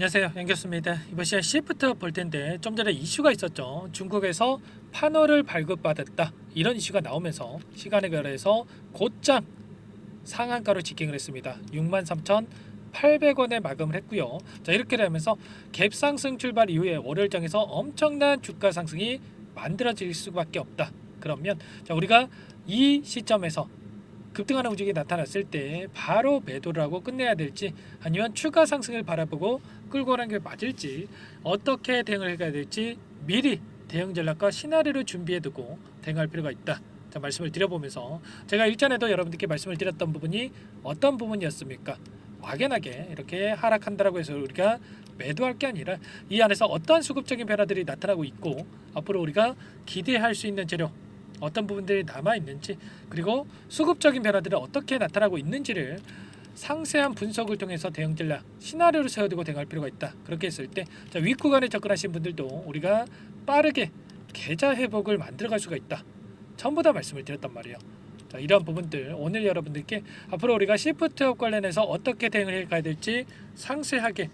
안녕하세요, 연결수입니다. 이번 시간 시프트 볼 텐데 좀 전에 이슈가 있었죠. 중국에서 판호를 발급받았다 이런 이슈가 나오면서 시간에 걸해서 곧장 상한가로 직행을 했습니다. 63,800원에 마감을 했고요. 자, 이렇게 되면서 갭 상승 출발 이후에 월요일장에서 엄청난 주가 상승이 만들어질 수밖에 없다. 그러면 자, 우리가 이 시점에서 급등하는 움직임이 나타났을 때 바로 매도를 하고 끝내야 될지, 아니면 추가 상승을 바라보고 끌고 가는 게 맞을지, 어떻게 대응을 해야 될지 미리 대응 전략과 시나리오를 준비해두고 대응할 필요가 있다. 자, 말씀을 드려보면서 제가 일전에도 여러분들께 말씀을 드렸던 부분이 어떤 부분이었습니까? 막연하게 이렇게 하락한다라고 해서 우리가 매도할 게 아니라 이 안에서 어떤 수급적인 변화들이 나타나고 있고 앞으로 우리가 기대할 수 있는 재료, 어떤 부분들이 남아 있는지, 그리고 수급적인 변화들이 어떻게 나타나고 있는지를 상세한 분석을 통해서 대응 전략, 시나리오를 세워두고 대응할 필요가 있다. 그렇게 했을 때 윗구간에 접근하신 분들도 우리가 빠르게 계좌 회복을 만들어갈 수가 있다. 전부 다 말씀을 드렸단 말이에요. 자, 이런 부분들 오늘 여러분들께 앞으로 우리가 시프트업 관련해서 어떻게 대응을 해가야 될지 상세하게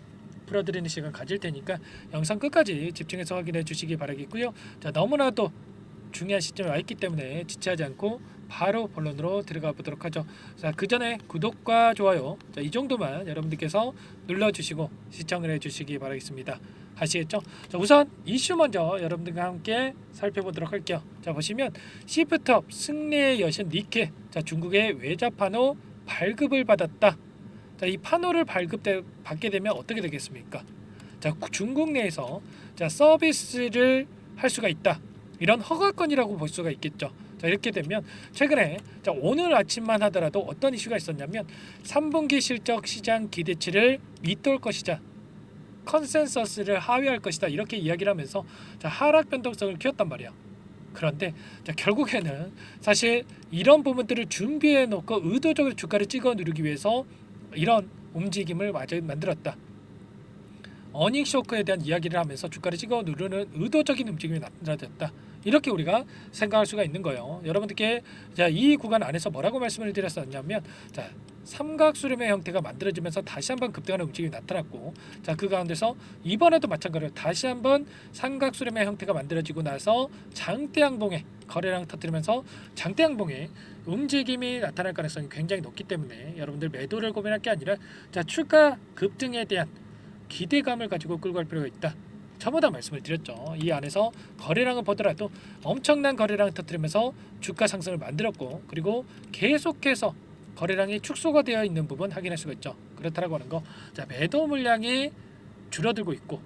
풀어드리는 시간 가질 테니까 영상 끝까지 집중해서 확인해 주시기 바라겠고요. 자, 너무나도 중요한 시점에 와 있기 때문에 지체하지 않고 바로 본론으로 들어가 보도록 하죠. 자, 그 전에 구독과 좋아요, 자, 이 정도만 여러분들께서 눌러주시고 시청을 해주시기 바라겠습니다. 아시겠죠? 자, 우선 이슈 먼저 여러분들과 함께 살펴보도록 할게요. 자, 보시면 시프트업 승리의 여신 니케, 자, 중국의 외자 판호 발급을 받았다. 자, 이 판호를 받게 되면 어떻게 되겠습니까? 자, 중국 내에서 자, 서비스를 할 수가 있다. 이런 허가권이라고 볼 수가 있겠죠. 자, 이렇게 되면 최근에 자, 오늘 아침만 하더라도 어떤 이슈가 있었냐면 3분기 실적 시장 기대치를 밑돌 것이자 컨센서스를 하회할 것이다 이렇게 이야기를 하면서 자, 하락 변동성을 키웠단 말이야. 그런데 자, 결국에는 사실 이런 부분들을 준비해 놓고 의도적으로 주가를 찍어 누르기 위해서 이런 움직임을 만들었다. 어닝 쇼크에 대한 이야기를 하면서 주가를 찍어 누르는 의도적인 움직임이 나타났다. 이렇게 우리가 생각할 수가 있는 거예요. 여러분들께 자, 이 구간 안에서 뭐라고 말씀을 드렸었냐면 자, 삼각수렴의 형태가 만들어지면서 다시 한번 급등하는 움직임이 나타났고, 자, 그 가운데서 이번에도 마찬가지로 다시 한번 삼각수렴의 형태가 만들어지고 나서 장대양봉에 거래량 터뜨리면서 장대양봉에 움직임이 나타날 가능성이 굉장히 높기 때문에 여러분들 매도를 고민할 게 아니라 자, 추가 급등에 대한 기대감을 가지고 끌고 갈 필요가 있다. 전부 다 말씀을 드렸죠. 이 안에서 거래량을 보더라도 엄청난 거래량을 터뜨리면서 주가 상승을 만들었고, 그리고 계속해서 거래량이 축소가 되어 있는 부분 확인할 수가 있죠. 그렇다라고 하는 거. 자, 매도 물량이 줄어들고 있고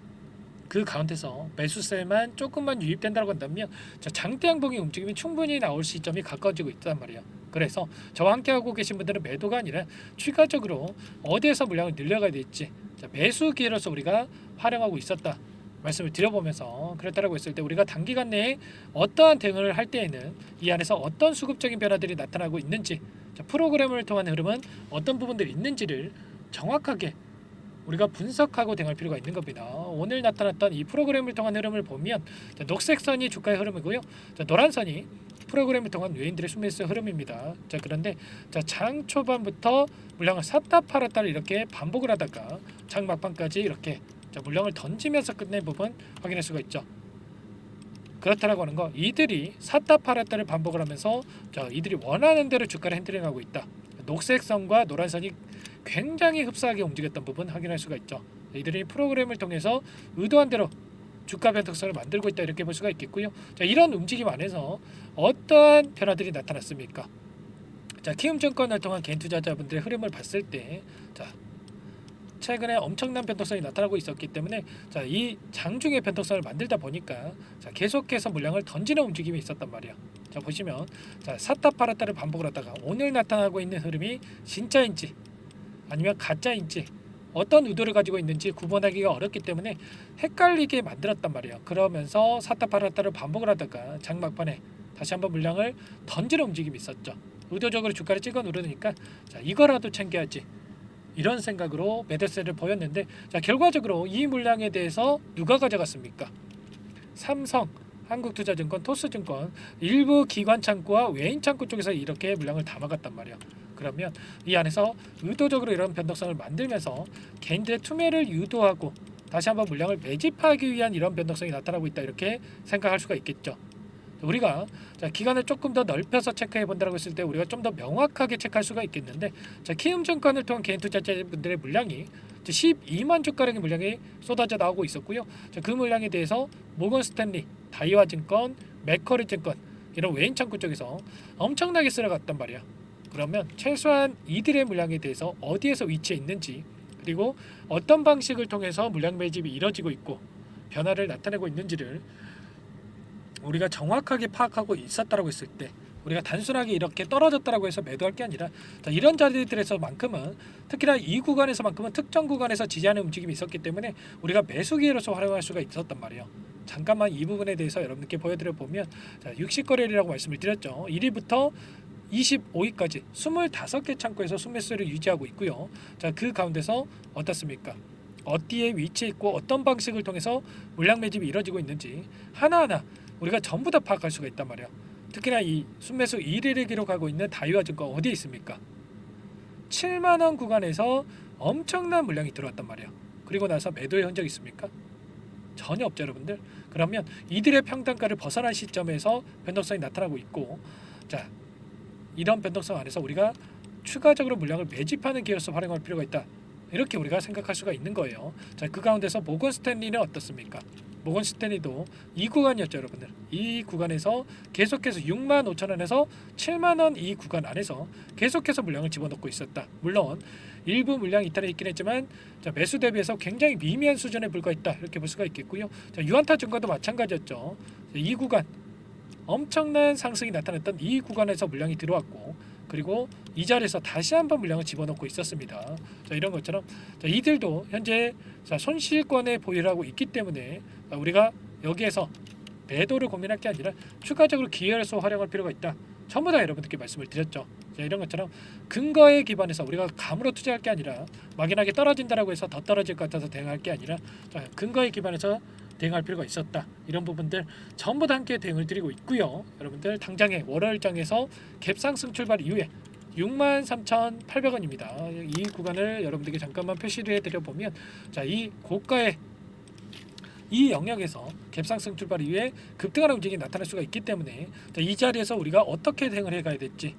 그 가운데서 매수세만 조금만 유입된다고 한다면 자, 장대양봉의 움직임이 충분히 나올 시점이 가까워지고 있단 말이에요. 그래서 저와 함께 하고 계신 분들은 매도가 아니라 추가적으로 어디에서 물량을 늘려가야 될지 자, 매수 기회로서 우리가 활용하고 있었다 말씀을 드려보면서, 그렇다라고 했을 때 우리가 단기간 내에 어떠한 대응을 할 때에는 이 안에서 어떤 수급적인 변화들이 나타나고 있는지, 자, 프로그램을 통한 흐름은 어떤 부분들이 있는지를 정확하게 우리가 분석하고 대응할 필요가 있는 겁니다. 오늘 나타났던 이 프로그램을 통한 흐름을 보면 자, 녹색 선이 주가의 흐름이고요. 자, 노란 선이 프로그램을 통한 외인들의 수매수 흐름입니다. 자, 그런데 자, 장 초반부터 물량을 샀다 팔았다를 이렇게 반복을 하다가 장 막판까지 이렇게 자, 물량을 던지면서 끝낸 부분 확인할 수가 있죠. 그렇다라고 하는 거, 이들이 샀다 팔았다를 반복을 하면서 자, 이들이 원하는 대로 주가를 핸들링하고 있다. 녹색 선과 노란 선이 굉장히 흡사하게 움직였던 부분 확인할 수가 있죠. 이들이 프로그램을 통해서 의도한 대로 주가 변동성을 만들고 있다 이렇게 볼 수가 있겠고요. 자, 이런 움직임 안에서 어떠한 변화들이 나타났습니까? 자, 키움증권을 통한 개인 투자자분들의 흐름을 봤을 때 자, 최근에 엄청난 변동성이 나타나고 있었기 때문에 자, 이 장중의 변동성을 만들다 보니까 자, 계속해서 물량을 던지는 움직임이 있었단 말이야. 자, 보시면 자, 샀다 팔았다를 반복을 하다가 오늘 나타나고 있는 흐름이 진짜인지 아니면 가짜인지 어떤 의도를 가지고 있는지 구분하기가 어렵기 때문에 헷갈리게 만들었단 말이에요. 그러면서 샀다 팔았다를 반복을 하다가 장막판에 다시 한번 물량을 던지는 움직임이 있었죠. 의도적으로 주가를 찍어 누르니까 자, 이거라도 챙겨야지 이런 생각으로 매도세를 보였는데 자, 결과적으로 이 물량에 대해서 누가 가져갔습니까? 삼성, 한국투자증권, 토스증권 일부 기관 창구와 외인 창구 쪽에서 이렇게 물량을 담아갔단 말이야. 그러면 이 안에서 의도적으로 이런 변동성을 만들면서 개인들의 투매를 유도하고 다시 한번 물량을 매집하기 위한 이런 변동성이 나타나고 있다 이렇게 생각할 수가 있겠죠. 우리가 기간을 조금 더 넓혀서 체크해 본다고 했을 때 우리가 좀 더 명확하게 체크할 수가 있겠는데 키움증권을 통한 개인 투자자분들의 물량이 12만 주가량의 물량이 쏟아져 나오고 있었고요. 그 물량에 대해서 모건 스탠리, 다이와증권, 맥커리증권 이런 외인 창구 쪽에서 엄청나게 쓸어갔단 말이야. 그러면 최소한 이들의 물량에 대해서 어디에서 위치해 있는지 그리고 어떤 방식을 통해서 물량 매집이 이뤄지고 있고 변화를 나타내고 있는지를 우리가 정확하게 파악하고 있었다라고 했을 때 우리가 단순하게 이렇게 떨어졌다라고 해서 매도할 게 아니라 이런 자리들에서만큼은 특히나 이 구간에서만큼은 특정 구간에서 지지하는 움직임이 있었기 때문에 우리가 매수 기회로서 활용할 수가 있었단 말이에요. 잠깐만 이 부분에 대해서 여러분께 보여드려 보면 60거래일이라고 말씀을 드렸죠. 1위부터 25위까지 25개 창구에서 순매수를 유지하고 있고요. 그 가운데서 어떻습니까? 어디에 위치해 있고 어떤 방식을 통해서 물량 매집이 이루어지고 있는지 하나하나 우리가 전부 다 파악할 수가 있단 말이에요. 특히나 이 순매수 1위를 기록하고 있는 다이와증권 어디에 있습니까? 7만원 구간에서 엄청난 물량이 들어왔단 말이에요. 그리고 나서 매도의 흔적이 있습니까? 전혀 없죠, 여러분들. 그러면 이들의 평단가를 벗어난 시점에서 변동성이 나타나고 있고, 이런 변동성 안에서 우리가 추가적으로 물량을 매집하는 기회로서 활용할 필요가 있다. 이렇게 우리가 생각할 수가 있는 거예요. 그 가운데서 모건 스탠리는 어떻습니까? 모건 스탠리도 이 구간이었죠, 여러분들. 이 구간에서 계속해서 6만 5천 원에서 7만 원 이 구간 안에서 계속해서 물량을 집어넣고 있었다. 물론 일부 물량 이탈에 있긴 했지만 매수 대비해서 굉장히 미미한 수준에 불과했다. 이렇게 볼 수가 있겠고요. 유한타 증권도 마찬가지였죠. 이 구간 엄청난 상승이 나타났던 이 구간에서 물량이 들어왔고 그리고 이 자리에서 다시 한번 물량을 집어넣고 있었습니다. 이런 것처럼 이들도 현재 손실권에 보유를 하고 있기 때문에 우리가 여기에서 매도를 고민할 게 아니라 추가적으로 기회로서 활용할 필요가 있다. 전부 다 여러분들께 말씀을 드렸죠. 이런 것처럼 근거에 기반해서 우리가 감으로 투자할 게 아니라 막연하게 떨어진다라고 해서 더 떨어질 것 같아서 대응할 게 아니라 근거에 기반해서 대응할 필요가 있었다. 이런 부분들 전부 다 함께 대응을 드리고 있고요. 여러분들 당장에 월월장에서 갭상승 출발 이후에 63,800원입니다. 이 구간을 여러분들께 잠깐만 표시를 해드려 보면 이 고가의 이 영역에서 갭상승 출발 이후에 급등하는 움직임이 나타날 수가 있기 때문에 이 자리에서 우리가 어떻게 대응을 해가야 될지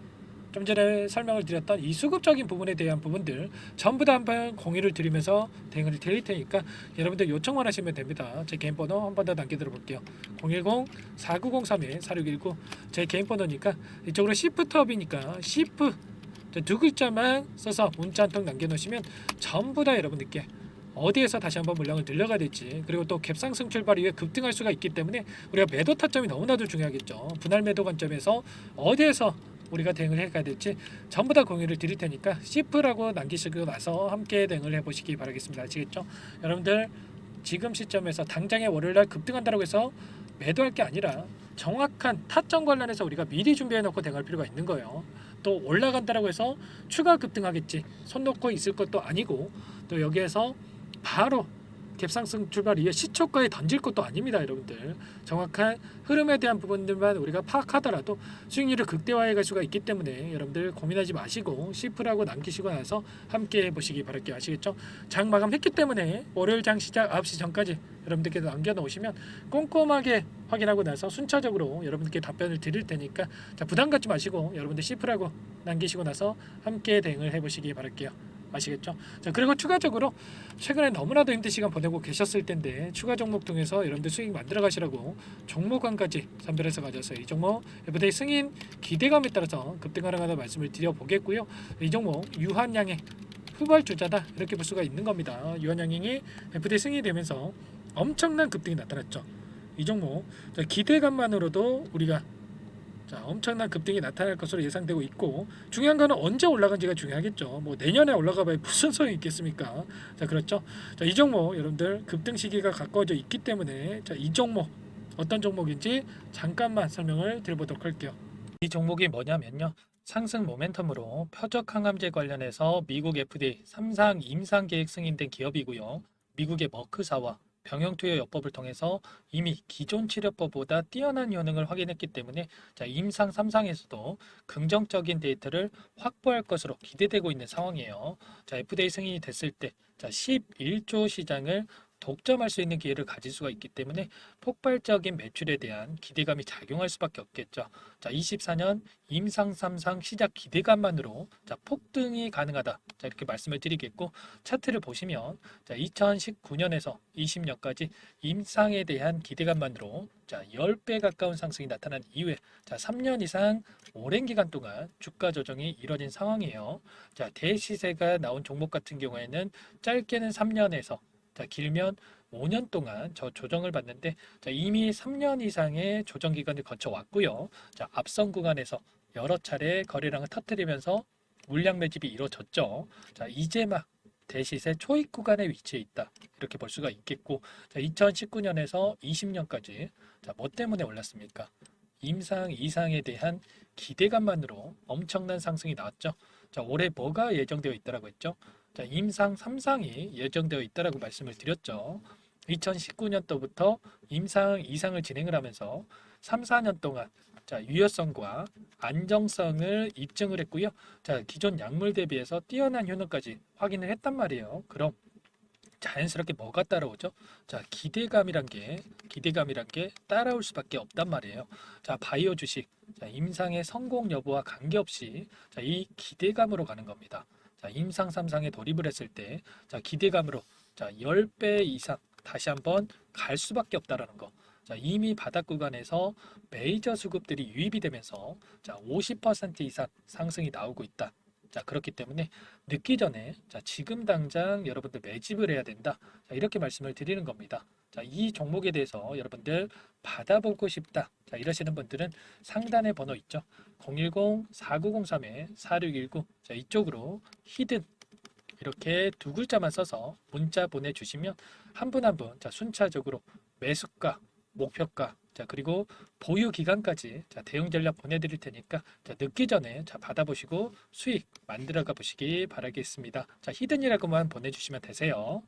좀 전에 설명을 드렸던 이 수급적인 부분에 대한 부분들 전부 다 한번 공유를 드리면서 대응을 드릴 테니까 여러분들 요청만 하시면 됩니다. 제 개인 번호 한 번 더 남겨드려 볼게요. 010-4903-4619 제 개인 번호니까 이쪽으로 시프트업이니까 시프 두 글자만 써서 문자 한 통 남겨놓으시면 전부 다 여러분들께 어디에서 다시 한번 물량을 늘려가야 될지 그리고 또 갭상승 출발 이후에 급등할 수가 있기 때문에 우리가 매도 타점이 너무나도 중요하겠죠. 분할 매도 관점에서 어디에서 우리가 대응을 해가야 될지 전부 다 공유를 드릴 테니까 시프라고 남기시고 나서 함께 대응을 해보시기 바라겠습니다. 아시겠죠? 여러분들 지금 시점에서 당장에 월요일날 급등한다고 해서 매도할 게 아니라 정확한 타점 관련해서 우리가 미리 준비해 놓고 대응할 필요가 있는 거예요. 또 올라간다고 해서 추가 급등하겠지 손 놓고 있을 것도 아니고 또 여기에서 바로 갭상승 출발 이후에 시초가에 던질 것도 아닙니다. 여러분들 정확한 흐름에 대한 부분들만 우리가 파악하더라도 수익률을 극대화해 갈 수가 있기 때문에 여러분들 고민하지 마시고 시프라고 남기시고 나서 함께 해보시기 바랄게요. 아시겠죠? 장 마감했기 때문에 월요일 장 시작 9시 전까지 여러분들께 남겨놓으시면 꼼꼼하게 확인하고 나서 순차적으로 여러분들께 답변을 드릴 테니까 부담 갖지 마시고 여러분들 시프라고 남기시고 나서 함께 대응을 해보시기 바랄게요. 아시겠죠? 그리고 추가적으로 최근에 너무나도 힘든 시간 보내고 계셨을 텐데 추가 종목 통해서 여러분들 수익 만들어 가시라고 종목 한 가지 선별해서 가져서 이 종목 FDA 승인 기대감에 따라서 급등하라고 말씀을 드려보겠고요. 이 종목 유한양의 후발주자다 이렇게 볼 수가 있는 겁니다. 유한양이 FDA 승인이 되면서 엄청난 급등이 나타났죠. 이 종목 기대감만으로도 우리가 엄청난 급등이 나타날 것으로 예상되고 있고 중요한 거는 언제 올라간지가 중요하겠죠. 뭐 내년에 올라가봐야 무슨 소용이 있겠습니까? 그렇죠. 이 종목 여러분들 급등 시기가 가까워져 있기 때문에 이 종목 어떤 종목인지 잠깐만 설명을 드려보도록 할게요. 이 종목이 뭐냐면요. 상승 모멘텀으로 표적 항암제 관련해서 미국 FDA 3상 임상 계획 승인된 기업이고요. 미국의 머크사와 병용투여요법을 통해서 이미 기존 치료법보다 뛰어난 효능을 확인했기 때문에 임상 3상에서도 긍정적인 데이터를 확보할 것으로 기대되고 있는 상황이에요. FDA 승인이 됐을 때 11조 시장을 독점할 수 있는 기회를 가질 수가 있기 때문에 폭발적인 매출에 대한 기대감이 작용할 수밖에 없겠죠. 자, 24년 임상 3상 시작 기대감만으로 자, 폭등이 가능하다. 자, 이렇게 말씀을 드리겠고 차트를 보시면 자, 2019년에서 20년까지 임상에 대한 기대감만으로 자, 10배 가까운 상승이 나타난 이후에 자, 3년 이상 오랜 기간 동안 주가 조정이 이뤄진 상황이에요. 자, 대시세가 나온 종목 같은 경우에는 짧게는 3년에서 자, 길면 5년 동안 저 조정을 받는데 자, 이미 3년 이상의 조정 기간을 거쳐 왔고요. 자, 앞선 구간에서 여러 차례 거래량을 터뜨리면서 물량 매집이 이루어졌죠. 자, 이제 막 대시세 초입 구간에 위치해 있다. 이렇게 볼 수가 있겠고, 자, 2019년에서 20년까지 자, 뭐 때문에 올랐습니까? 임상 이상에 대한 기대감만으로 엄청난 상승이 나왔죠. 자, 올해 뭐가 예정되어 있다라고 했죠? 자, 임상 3상이 예정되어 있다라고 말씀을 드렸죠. 2019년도부터 임상 이상을 진행을 하면서 3, 4년 동안 자, 유효성과 안정성을 입증을 했고요. 자, 기존 약물 대비해서 뛰어난 효능까지 확인을 했단 말이에요. 그럼 자연스럽게 뭐가 따라오죠? 자, 기대감이란 게 따라올 수밖에 없단 말이에요. 자, 바이오 주식, 자, 임상의 성공 여부와 관계없이 자, 이 기대감으로 가는 겁니다. 자, 임상 3상에 돌입을 했을 때, 자, 기대감으로 자, 10배 이상 다시 한번 갈 수밖에 없다라는 거. 자, 이미 바닥 구간에서 메이저 수급들이 유입이 되면서 자, 50% 이상 상승이 나오고 있다. 자, 그렇기 때문에 늦기 전에 자, 지금 당장 여러분들 매집을 해야 된다. 자, 이렇게 말씀을 드리는 겁니다. 자, 이 종목에 대해서 여러분들 받아보고 싶다. 자, 이러시는 분들은 상단에 번호 있죠. 010-4903-4619. 자, 이쪽으로 히든 이렇게 두 글자만 써서 문자 보내주시면 한 분 한 분 자, 순차적으로 매수가, 목표가, 자, 그리고 보유 기간까지 자, 대응 전략 보내드릴 테니까 자, 늦기 전에 자, 받아보시고 수익 만들어가 보시기 바라겠습니다. 자, 히든이라고만 보내주시면 되세요.